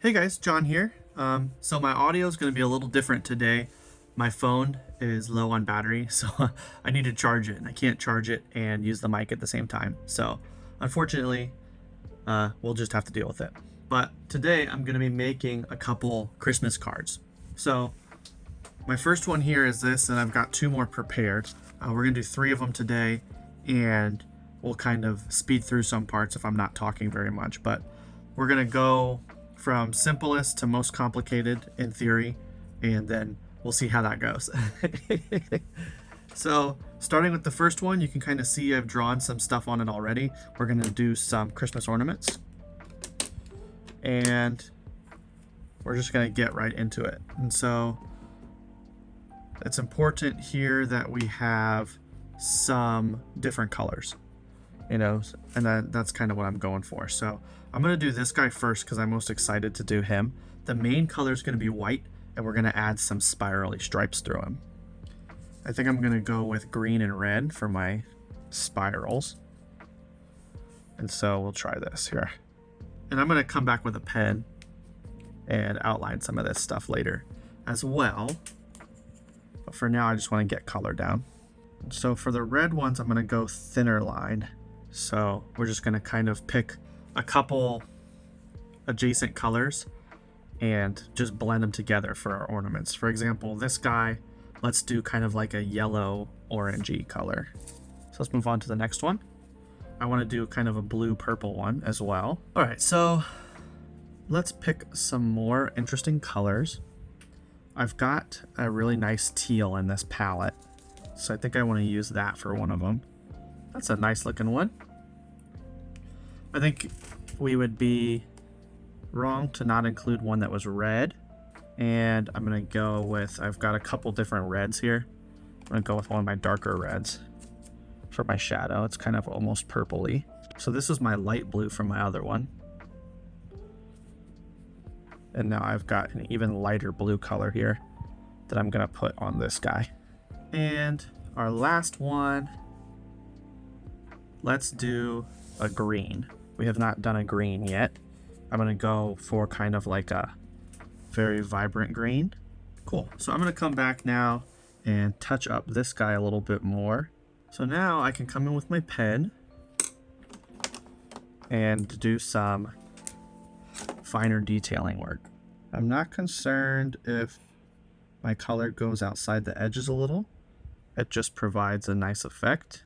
Hey guys, John here. So my audio is going to be a little different today. My phone is low on battery, so I need to charge it, and I can't charge it and use the mic at the same time. So unfortunately, we'll just have to deal with it. But today I'm going to be making a couple Christmas cards. So my first one here is this, and I've got two more prepared. We're going to do 3 of them today, and we'll kind of speed through some parts if I'm not talking very much. But we're going to go from simplest to most complicated in theory, and then we'll see how that goes. So starting with the first one, you can kind of see I've drawn some stuff on it already. We're going to do some Christmas ornaments, and we're just going to get right into it. And so it's important here that we have some different colors, and that's kind of what I'm going for. So I'm going to do this guy first because I'm most excited to do him. The main color is going to be white, and we're going to add some spirally stripes through him. I think I'm going to go with green and red for my spirals. And so we'll try this here. And I'm going to come back with a pen and outline some of this stuff later as well. But for now, I just want to get color down. So for the red ones, I'm going to go thinner line. So we're just going to kind of pick a couple adjacent colors and just blend them together for our ornaments. For example, this guy, let's do kind of like a yellow orangey color. So let's move on to the next one. I want to do kind of a blue purple one as well. All right, so let's pick some more interesting colors. I've got a really nice teal in this palette, so I think I want to use that for one of them. That's a nice looking one. I think we would be wrong to not include one that was red. And I'm going to go with, I've got a couple different reds here. I'm going to go with one of my darker reds for my shadow. It's kind of almost purpley. So this is my light blue from my other one. And now I've got an even lighter blue color here that I'm going to put on this guy. And our last one, let's do a green. We have not done a green yet. I'm going to go for kind of like a very vibrant green. Cool. So I'm going to come back now and touch up this guy a little bit more. So now I can come in with my pen and do some finer detailing work. I'm not concerned if my color goes outside the edges a little. It just provides a nice effect.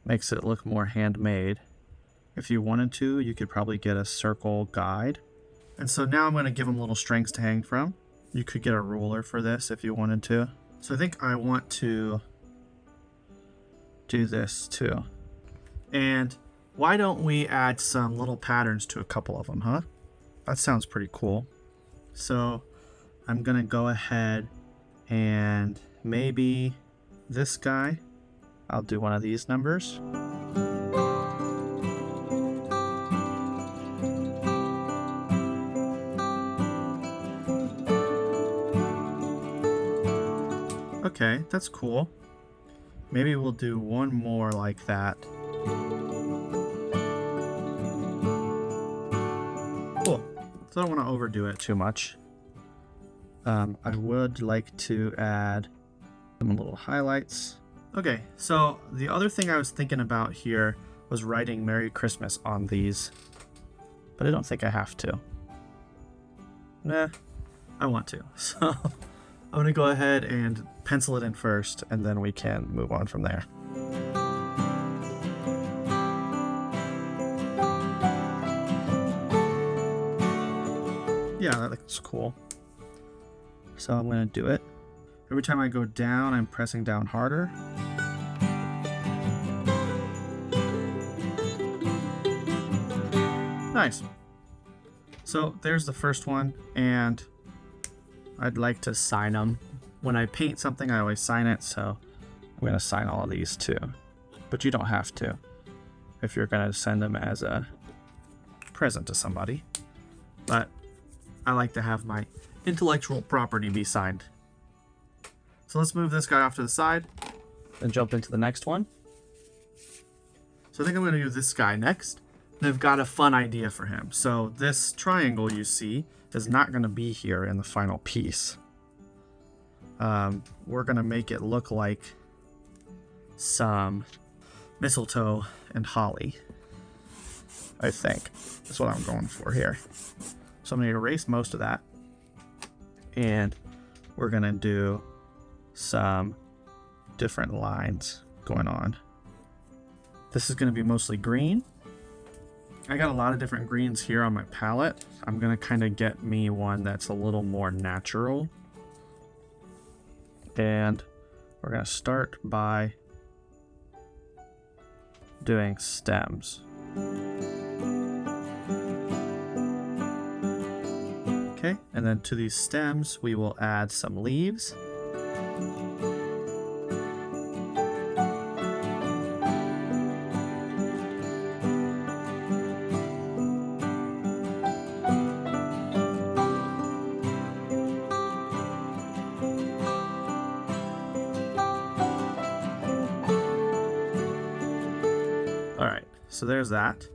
Makes it look more handmade. If you wanted to, you could probably get a circle guide. And so now I'm going to give them little strings to hang from. You could get a ruler for this if you wanted to. So I think I want to do this too. And why don't we add some little patterns to a couple of them, huh? That sounds pretty cool. So I'm going to go ahead and maybe this guy, I'll do one of these numbers. Okay, that's cool. Maybe we'll do one more like that. Cool. So I don't want to overdo it too much. I would like to add some little highlights. Okay, so the other thing I was thinking about here was writing Merry Christmas on these, but I don't think I have to. Nah, I want to. So I'm going to go ahead and pencil it in first, and then we can move on from there. Yeah, that looks cool. So I'm going to do it. Every time I go down, I'm pressing down harder. Nice. So there's the first one, and I'd like to sign them. When I paint something, I always sign it, so I'm going to sign all of these too. But you don't have to if you're going to send them as a present to somebody. But I like to have my intellectual property be signed. So let's move this guy off to the side and jump into the next one. So I think I'm going to do this guy next. they've got a fun idea for him. So this triangle you see is not going to be here in the final piece. We're going to make it look like some mistletoe and holly, I think. That's what I'm going for here. So I'm going to erase most of that. And we're going to do some different lines going on. This is going to be mostly green. I got a lot of different greens here on my palette. I'm going to kind of get me one that's a little more natural. And we're going to start by doing stems. Okay, and then to these stems, we will add some leaves. All right, so there's that.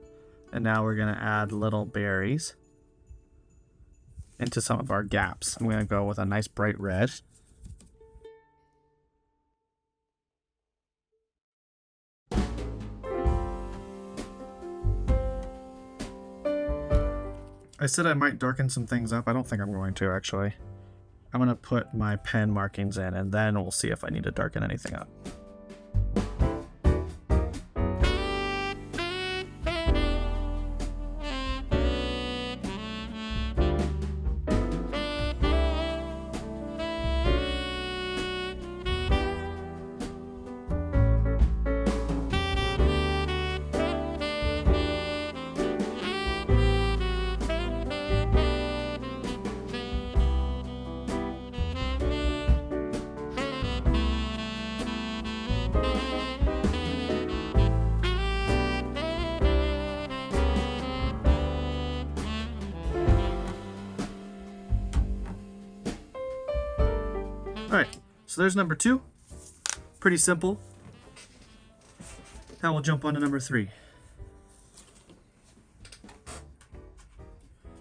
And now we're gonna add little berries into some of our gaps. I'm gonna go with a nice bright red. I said I might darken some things up. I don't think I'm going to, actually. I'm gonna put my pen markings in and then we'll see if I need to darken anything up. Alright, so there's number 2. Pretty simple. Now we'll jump on to number 3.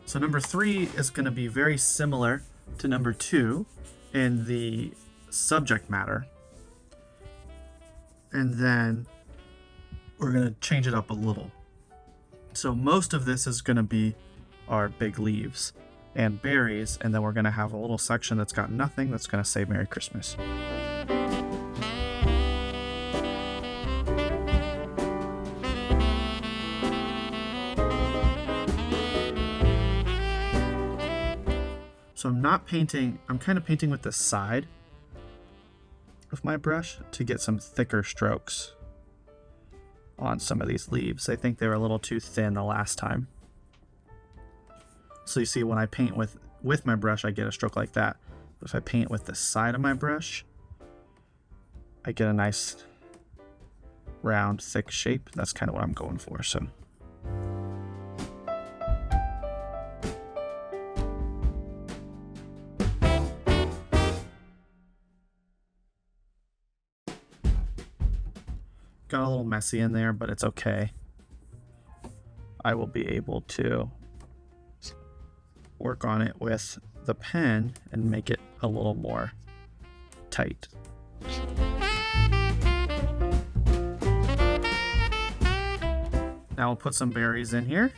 So number 3 is going to be very similar to number 2 in the subject matter. And then we're going to change it up a little. So most of this is going to be our big leaves and berries, and then we're going to have a little section that's got nothing that's going to say Merry Christmas. So I'm not painting, I'm kind of painting with the side of my brush to get some thicker strokes on some of these leaves. I think they were a little too thin the last time. So you see when I paint with my brush, I get a stroke like that. But if I paint with the side of my brush, I get a nice round, thick shape. That's kind of what I'm going for. So. Got a little messy in there, but it's okay. I will be able to work on it with the pen and make it a little more tight. Now we'll put some berries in here.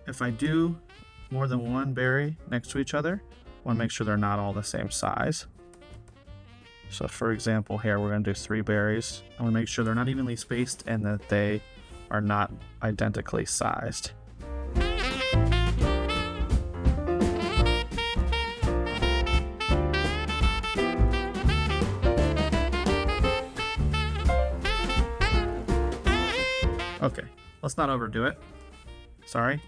If I do more than one berry next to each other, I want to make sure they're not all the same size. So for example here, we're going to do 3 berries. I want to make sure they're not evenly spaced and that they are not identically sized. Okay, let's not overdo it. Sorry,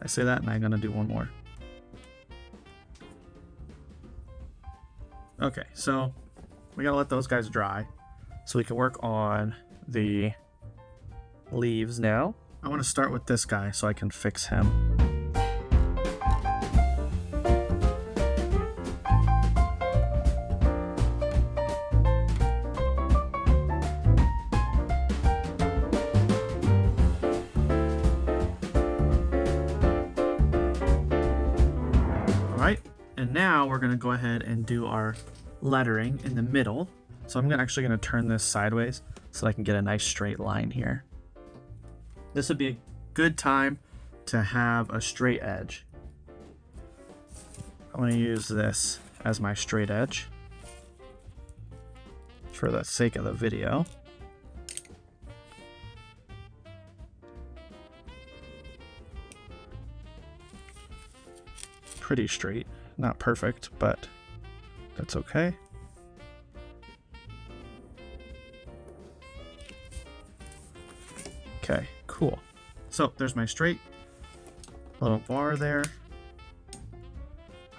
I say that and I'm gonna do one more. Okay, so we gotta let those guys dry so we can work on the leaves now. I want to start with this guy so I can fix him. right, and now we're gonna go ahead and do our lettering in the middle. So I'm actually gonna turn this sideways so I can get a nice straight line here. This would be a good time to have a straight edge. I'm gonna use this as my straight edge for the sake of the video. Pretty straight, not perfect, but that's okay. Okay, cool. So there's my straight little bar there.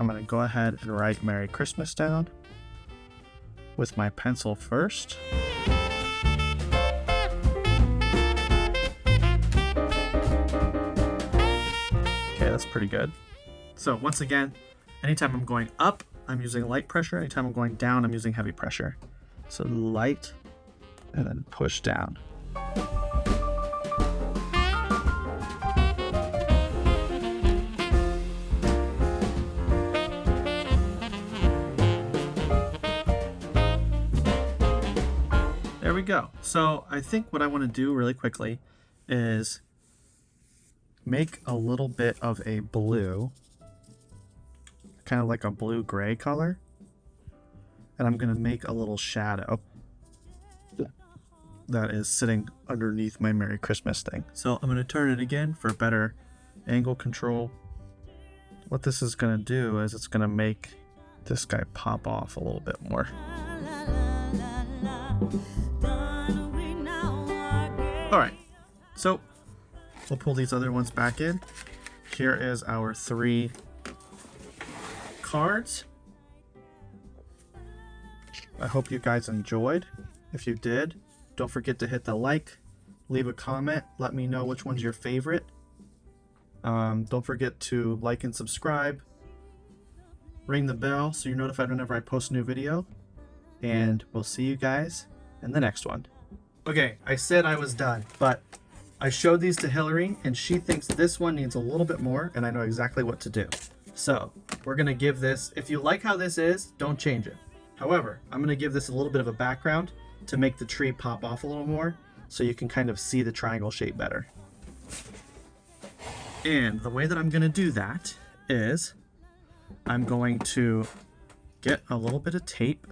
I'm gonna go ahead and write Merry Christmas down with my pencil first. Okay, that's pretty good. So once again, anytime I'm going up, I'm using light pressure. Anytime I'm going down, I'm using heavy pressure. So light and then push down. There we go. So I think what I want to do really quickly is make a little bit of a blue, kind of like a blue-gray color. And I'm going to make a little shadow that is sitting underneath my Merry Christmas thing. So I'm going to turn it again for better angle control. What this is going to do is it's going to make this guy pop off a little bit more. Alright, so we'll pull these other ones back in. Here is our 3 cards. I hope you guys enjoyed. If you did, don't forget to hit the like, leave a comment, let me know which one's your favorite. Don't forget to like and subscribe. Ring the bell so you're notified whenever I post a new video. And we'll see you guys in the next one. Okay, I said I was done, but I showed these to Hillary and she thinks this one needs a little bit more, and I know exactly what to do. So we're gonna give this, if you like how this is, don't change it. However, I'm gonna give this a little bit of a background to make the tree pop off a little more so you can kind of see the triangle shape better. And the way that I'm gonna do that is I'm going to get a little bit of tape.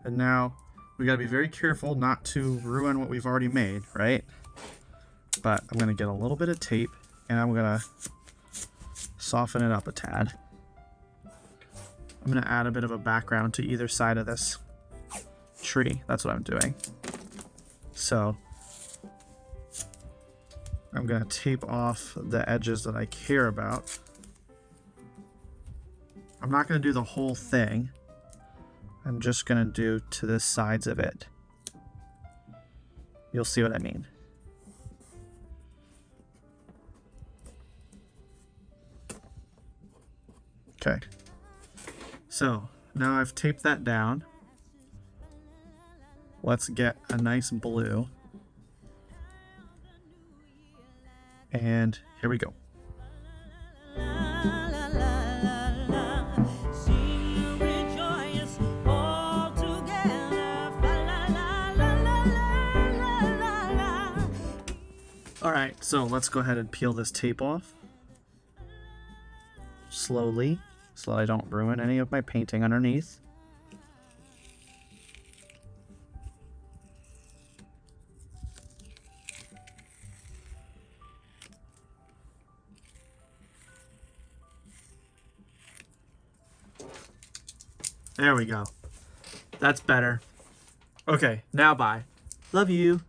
And now we gotta be very careful not to ruin what we've already made, right? But I'm gonna get a little bit of tape and I'm gonna soften it up a tad. I'm gonna add a bit of a background to either side of this tree. That's what I'm doing. So I'm gonna tape off the edges that I care about. I'm not gonna do the whole thing. I'm just gonna do to the sides of it. You'll see what I mean. Okay. So now I've taped that down. Let's get a nice blue. And here we go. Alright, so let's go ahead and peel this tape off. Slowly, so that I don't ruin any of my painting underneath. There we go. That's better. Okay, now bye. Love you.